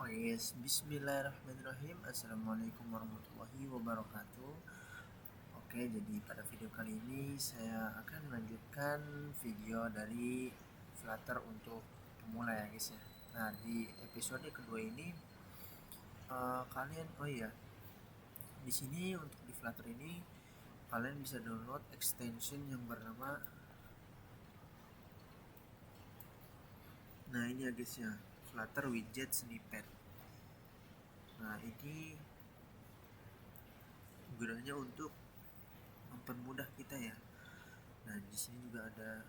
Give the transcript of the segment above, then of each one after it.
Oh yes, Bismillahirrahmanirrahim. Assalamualaikum warahmatullahi wabarakatuh. Oke, jadi pada video kali ini saya akan melanjutkan video dari Flutter untuk pemula ya guys ya. Nah, di episode kedua ini kalian di sini untuk di Flutter ini kalian bisa download extension yang bernama ini ya guys ya, Flutter Widget Snippet. Nah, ini gunanya untuk mempermudah kita ya. Nah, di sini juga ada,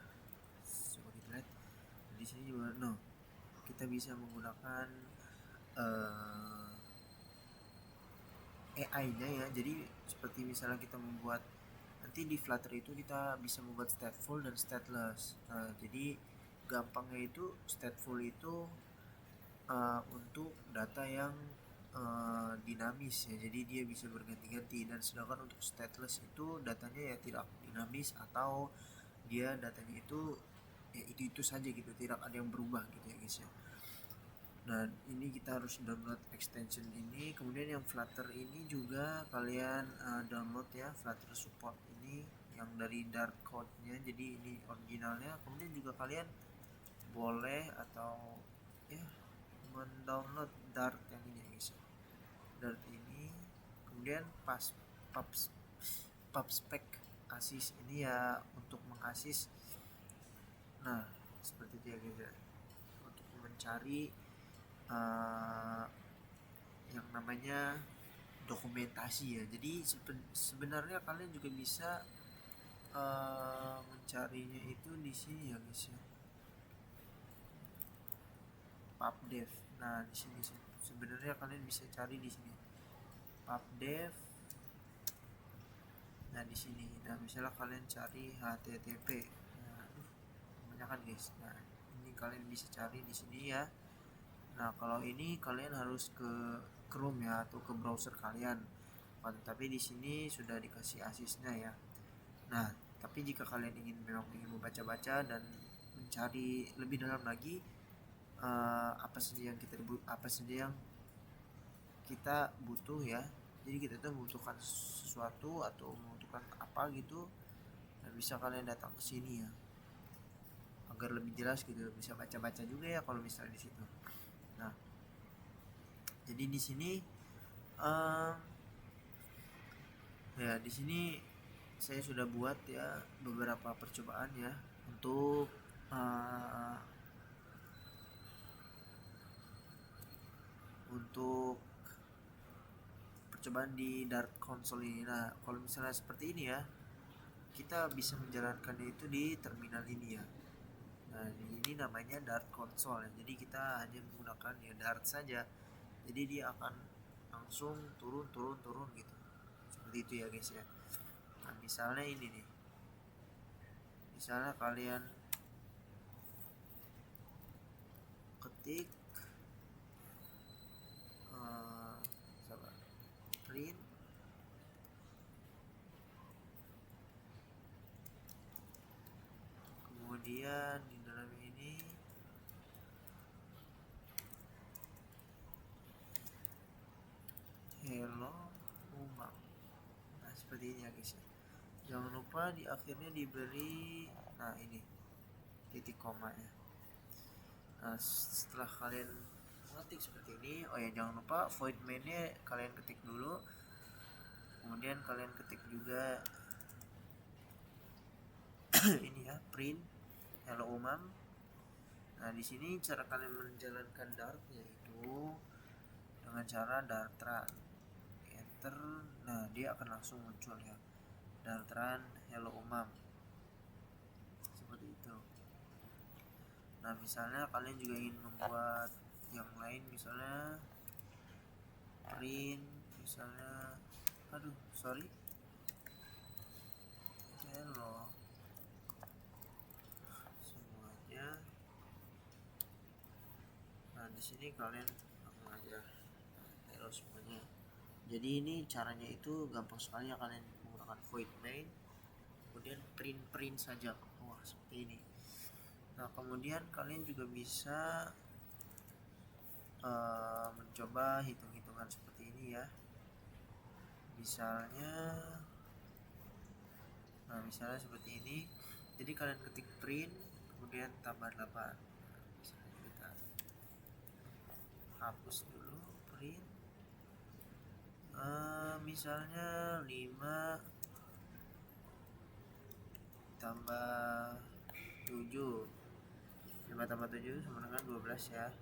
coba kita lihat. Di sini juga kita bisa menggunakan AI-nya ya. Jadi seperti misalnya kita membuat, nanti di Flutter itu kita bisa membuat stateful dan stateless. Nah, jadi gampangnya itu stateful itu untuk data yang dinamis ya, jadi dia bisa berganti-ganti, dan sedangkan untuk stateless itu datanya ya tidak dinamis, atau dia datanya itu ya itu saja gitu, tidak ada yang berubah gitu ya guys ya. Nah, ini kita harus download extension ini. Kemudian yang Flutter ini juga kalian download ya, Flutter support ini yang dari Dart code-nya, jadi ini originalnya. Kemudian juga kalian boleh atau ya mendownload Dart yang ini ya guys ya. Dart ini, kemudian PubSpec ASIS ini ya untuk mengASIS. Nah, seperti itu ya guys ya, untuk mencari yang namanya dokumentasi ya. Jadi sebenarnya kalian juga bisa mencarinya itu di sini ya guys ya, pubdev. Nah, di sini sebenarnya kalian bisa cari di sini pubdev. Nah, di sini, nah misalnya kalian cari HTTP, nah kebanyakan guys. Nah, ini kalian bisa cari di sini ya. Nah, kalau ini kalian harus ke Chrome ya, atau ke browser kalian. Tapi di sini sudah dikasih asisnya ya. Nah, tapi jika kalian memang ingin membaca-baca dan mencari lebih dalam lagi apa saja yang kita butuh ya. Jadi kita tuh membutuhkan sesuatu atau membutuhkan apa gitu, dan bisa kalian datang ke sini ya, agar lebih jelas gitu, bisa baca-baca juga ya kalau misalnya di situ. Nah, jadi di sini ya di sini saya sudah buat ya beberapa percobaan ya untuk percobaan di Dart console ini. Nah, kalau misalnya seperti ini ya, kita bisa menjalankannya itu di terminal ini ya. Nah, ini namanya Dart console ya. Jadi kita hanya menggunakan ya Dart saja. Jadi dia akan langsung turun gitu. Seperti itu ya guys ya. Nah, misalnya ini nih. Misalnya kalian ketik print kemudian di dalam ini hello umam. Nah, seperti ini ya guys ya. Jangan lupa di akhirnya diberi ini titik koma ya. Nah, setelah kalian mengetik seperti ini, jangan lupa void main-nya kalian ketik dulu. Kemudian kalian ketik juga ini ya, print hello umam. Nah, di sini cara kalian menjalankan Dart yaitu dengan cara Dart run, enter. Nah, dia akan langsung muncul ya, Dart run hello umam, seperti itu. Nah, misalnya kalian juga ingin membuat yang lain, misalnya print, misalnya hello semuanya. Nah, di sini kalian langsung aja hello semuanya. Jadi ini caranya itu gampang sekali ya, kalian menggunakan void main, kemudian print saja. Wah, seperti ini. Nah, kemudian kalian juga bisa coba hitung-hitungan seperti ini ya. Misalnya seperti ini. Jadi kalian ketik print kemudian tambah 8. Misalnya kita hapus dulu print, misalnya 5 tambah 7, 5 tambah 7 sama dengan 12 ya.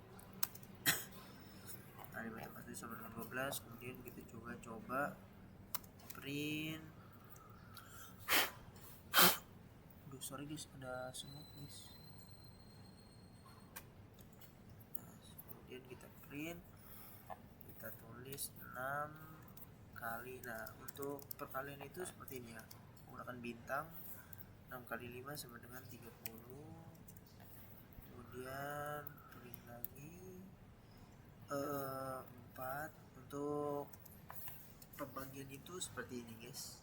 Nah, 5 tambah 7 sama dengan 12. Kemudian kita coba print. Sorry guys, ada semut guys. Nah, kemudian kita print, kita tulis 6 kali. Nah, untuk perkalian itu seperti ini ya, menggunakan bintang. 6 kali 5 sama dengan 30. Kemudian print lagi 4. Untuk pembagian itu seperti ini guys.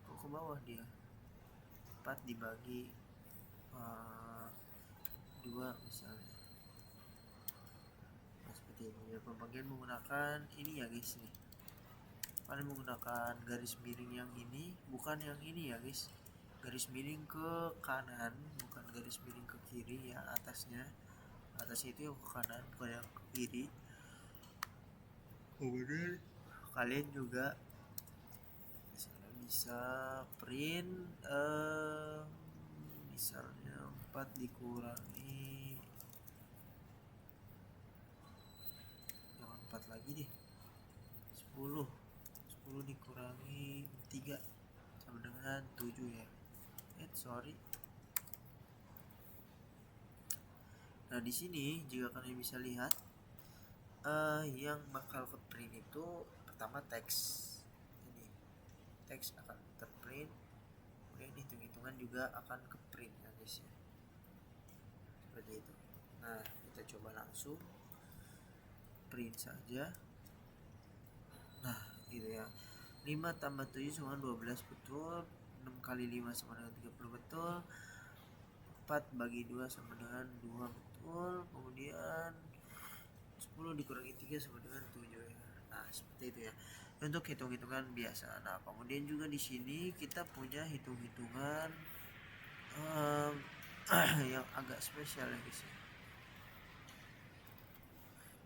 Kok ke bawah dia? 4 dibagi 2 misalnya. Nah, seperti ini ya, pembagian menggunakan ini ya guys nih. Kalian menggunakan garis miring yang ini, bukan yang ini ya guys. Garis miring ke kanan, bukan garis miring ke kiri ya. Atasnya itu yang ke kanan, bukan yang ke kiri. Kemudian kalian juga bisa print misalnya 4 dikurangi, jangan 4 lagi deh, 10 dikurangi 3 sama dengan 7 ya. Sorry. Nah, di sini jika kalian bisa lihat, yang bakal ke print itu pertama teks. Ini teks akan terprint, kemudian hitung-hitungan juga akan ke print ya guys ya. Seperti itu. Nah, kita coba langsung print saja. Nah, gitu ya. 5 tambah 7 sama 12 betul. 6 kali 5 sama dengan 30 betul. 4 bagi 2 sama dengan 2 betul. Kemudian 10 dikurangi 3 sama dengan 7 ya. Nah, seperti itu ya. Untuk hitung-hitungan biasa. Nah, kemudian juga di sini kita punya hitung-hitungan yang agak spesial ya guys.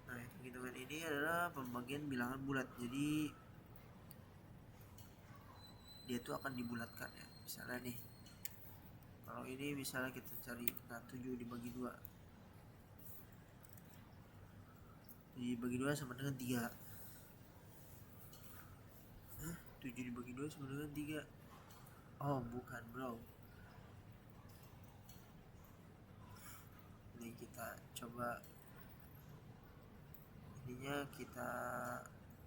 Nah, hitung-hitungan ini adalah pembagian bilangan bulat. Jadi dia itu akan dibulatkan ya. Misalnya nih, kalau ini misalnya kita cari 7 dibagi 2. Dibagi 2 sama dengan 3. 7 dibagi 2 sama dengan 3. Oh, bukan bro. Ini kita coba, ininya kita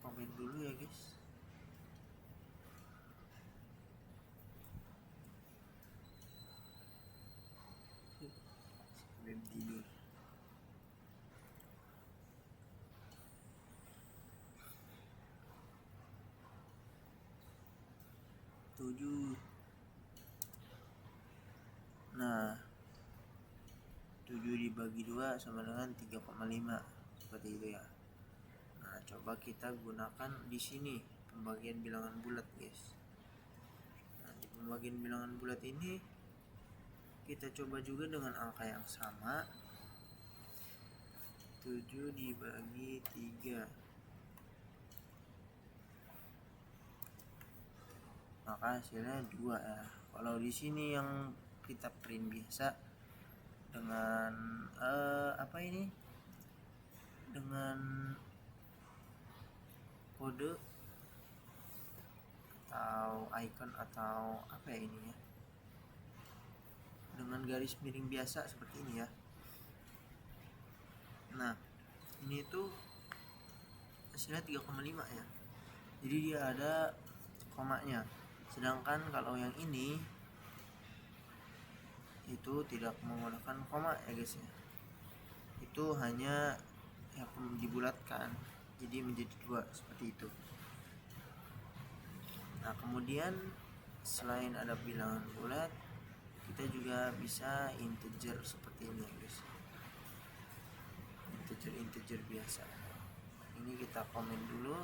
komen dulu ya guys. Sebelum tidur. 7. Nah, 7 dibagi 2 sama dengan 3,5. Seperti itu ya. Nah, coba kita gunakan di sini pembagian bilangan bulat guys. Nah, di pembagian bilangan bulat ini kita coba juga dengan angka yang sama. 7 dibagi 3, maka hasilnya 2 ya. Kalau di sini yang kita print biasa dengan apa ini? Dengan kode atau icon atau apa ya ini ya? Dengan garis miring biasa seperti ini ya. Nah, ini tuh hasilnya 3,5 ya. Jadi dia ada komanya. Sedangkan kalau yang ini itu tidak menggunakan koma ya guys ya. Itu hanya yang dibulatkan jadi menjadi 2 seperti itu. Nah, kemudian selain ada bilangan bulat, kita juga bisa integer seperti ini ya guys. Integer biasa. Ini kita komen dulu.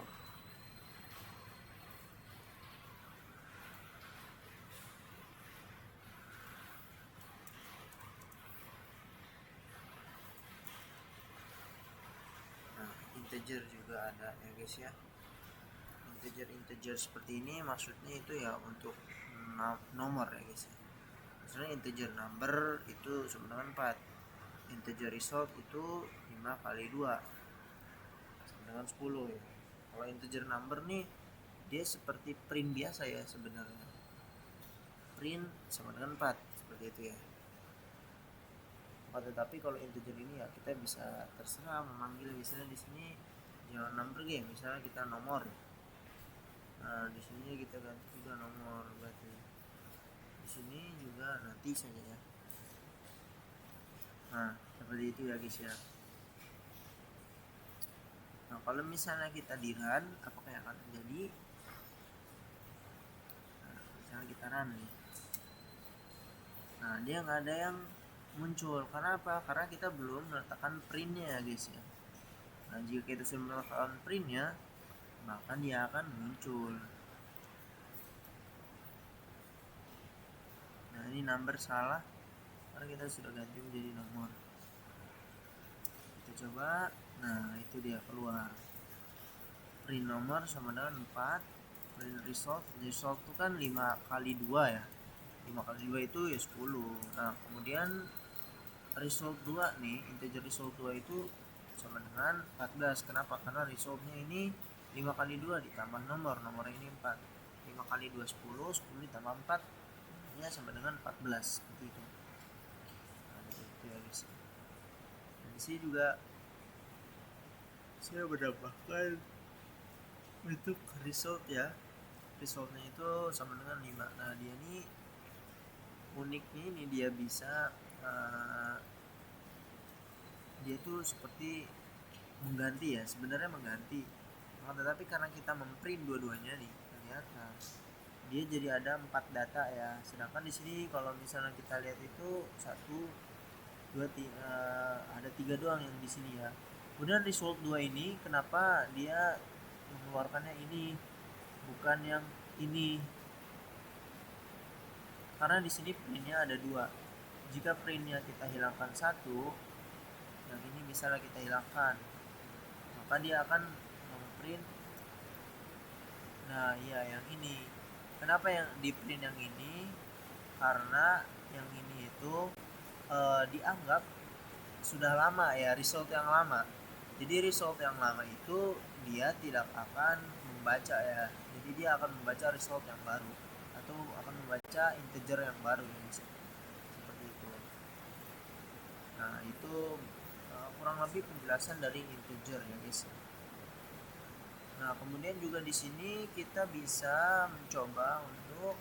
Nah, integer juga ada ya guys ya. Integer seperti ini maksudnya itu ya untuk nomor ya guys. Maksudnya integer number itu sama dengan 4. Integer result itu 5 kali 2 sama dengan 10 ya. Kalau integer number nih dia seperti print biasa ya sebenarnya. Print sama dengan 4 seperti itu ya. Tetapi kalau integer ini ya kita bisa terserah memanggil misalnya di sini jangan number game, misalnya kita nomor. Nah, di sini kita ganti juga nomor berarti. Di sini juga nanti saja ya. Nah, seperti itu ya guys ya. Nah, kalau misalnya kita di run, apakah yang akan terjadi? Nah, misalnya kita run nih. Nah, dia nggak ada yang muncul. Karena apa? Karena kita belum meletakkan printnya ya guys ya. Nah, jika kita sudah meletakkan printnya, maka dia akan muncul. Nah, ini number salah karena kita sudah ganti menjadi nomor. Kita coba. Nah, itu dia keluar. Print nomor sama dengan 4. Print result itu kan 5 kali 2 ya. 5 kali 2 itu ya 10. Nah, kemudian result 2 nih, integer result 2 itu sama dengan 14. Kenapa? Karena resultnya ini 5 kali 2 ditambah nomornya ini 4. 5 kali 2 10, 10 ditambah 4 ya sama dengan 14 seperti itu. Nah, itu ya guys. Dan di sini juga saya menambahkan untuk result ya. Resultnya itu sama dengan 5. Nah, dia ini uniknya ini dia bisa dia tuh seperti mengganti ya, sebenarnya mengganti. Nah, tetapi karena kita memprint dua-duanya nih, ternyata dia jadi ada 4 data ya. Sedangkan di sini kalau misalnya kita lihat itu 1 2 ada 3 doang yang di sini ya. Kemudian result 2 ini kenapa dia mengeluarkannya ini bukan yang ini? Karena di sini printnya ada 2. Jika printnya kita hilangkan 1, yang ini misalnya kita hilangkan, maka dia akan memprint. Nah, iya yang ini. Kenapa yang di print yang ini? Karena yang ini itu dianggap sudah lama ya, result yang lama. Jadi result yang lama itu dia tidak akan membaca ya. Jadi dia akan membaca result yang baru atau akan membaca integer yang baru ya, seperti itu. Nah, itu kurang lebih penjelasan dari integer ya guys. Nah, kemudian juga di sini kita bisa mencoba untuk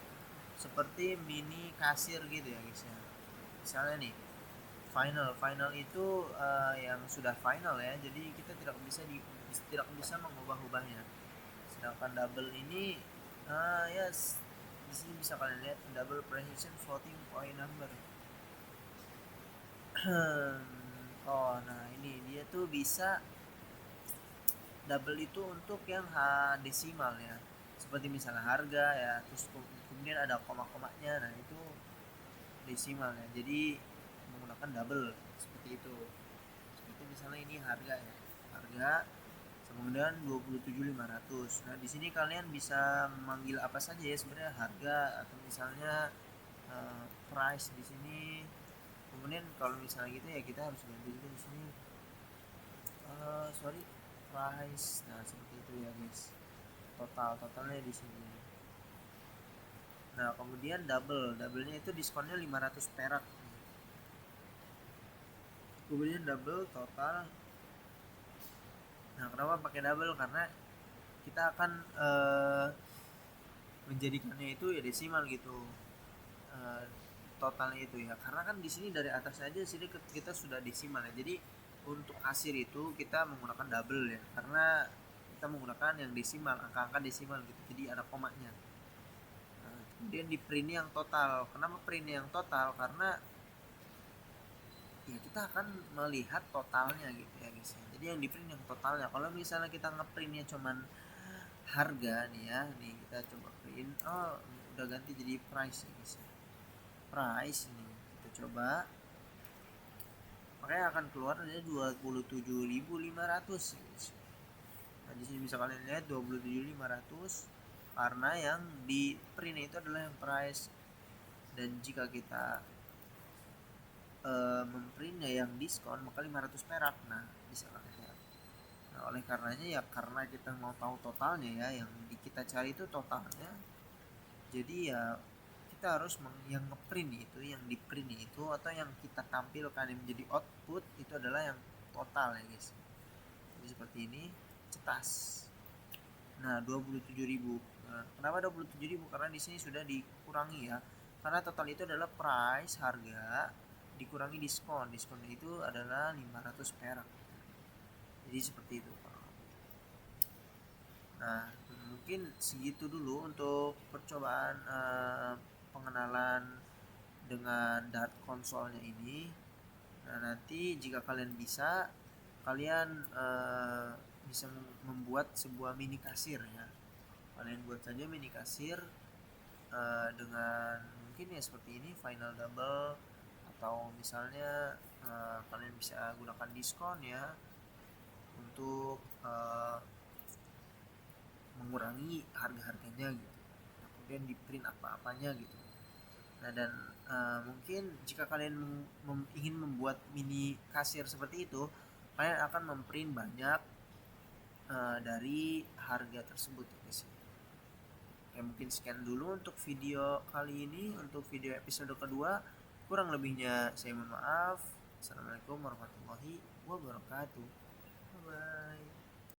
seperti mini kasir gitu ya guys ya. Misalnya nih, final itu yang sudah final ya. Jadi kita tidak bisa mengubah-ubahnya. Sedangkan double ini yes, di sini bisa kalian lihat double precision floating point number. Oh, nah ini dia tuh bisa double itu untuk yang desimal ya, seperti misalnya harga ya, terus kemudian ada koma-komanya. Nah, itu desimal ya, jadi menggunakan double seperti itu. Seperti misalnya ini harga ya, harga kemudian 27.500. Nah, di sini kalian bisa memanggil apa saja ya sebenarnya, harga atau misalnya price di sini. Kemudian kalau misalnya gitu ya kita harus ganti juga di sini price. Nah, seperti itu ya guys, totalnya di sini. Nah, kemudian doublenya itu diskonnya 500 perak. Kemudian double total. Nah, kenapa pakai double? Karena kita akan menjadikannya itu ya desimal gitu, totalnya itu ya. Karena kan di sini dari atas saja sini kita sudah desimal ya. Jadi untuk kasir itu kita menggunakan double ya, karena kita menggunakan yang desimal, angka-angka desimal gitu, jadi ada komanya. Nah, kemudian di print yang total. Kenapa print yang total? Karena ya kita akan melihat totalnya gitu ya guys. Jadi yang di print yang totalnya. Kalau misalnya kita ngeprintnya cuman harga nih ya, nih kita coba print, oh udah ganti jadi price ya guys. Price ini kita coba, makanya akan keluar ada 27.500 ya guys. Nah di sini bisa kalian lihat 27.500 karena yang di print itu adalah yang price. Dan jika kita memprintnya yang diskon maka 500 perak. Nah bisa kalian lihat. Nah oleh karenanya ya karena kita mau tahu totalnya ya, yang kita cari itu totalnya, jadi ya kita harus yang ngeprint itu, yang di print itu atau yang kita tampilkan yang menjadi output itu adalah yang total ya guys. Jadi seperti ini, cetas. Nah 27.000. Nah, kenapa 27.000? Karena di sini sudah dikurangi ya, karena total itu adalah price, harga dikurangi diskon. Diskonnya itu adalah 500 perak. Jadi seperti itu. Nah mungkin segitu dulu untuk percobaan pengenalan dengan Dart konsolnya ini. Nah nanti jika kalian bisa, kalian bisa membuat sebuah mini kasir ya. Kalian buat saja mini kasir dengan mungkin ya seperti ini, final double, atau misalnya kalian bisa gunakan diskon ya untuk mengurangi harga-harganya gitu. Nah, kemudian di print apa-apanya gitu. Nah dan mungkin jika kalian ingin membuat mini kasir seperti itu, kalian akan memprint banyak dari harga tersebut ya guys. Ya mungkin sekian dulu untuk video kali ini, untuk video episode kedua. Kurang lebihnya saya mohon maaf. Assalamualaikum warahmatullahi wabarakatuh.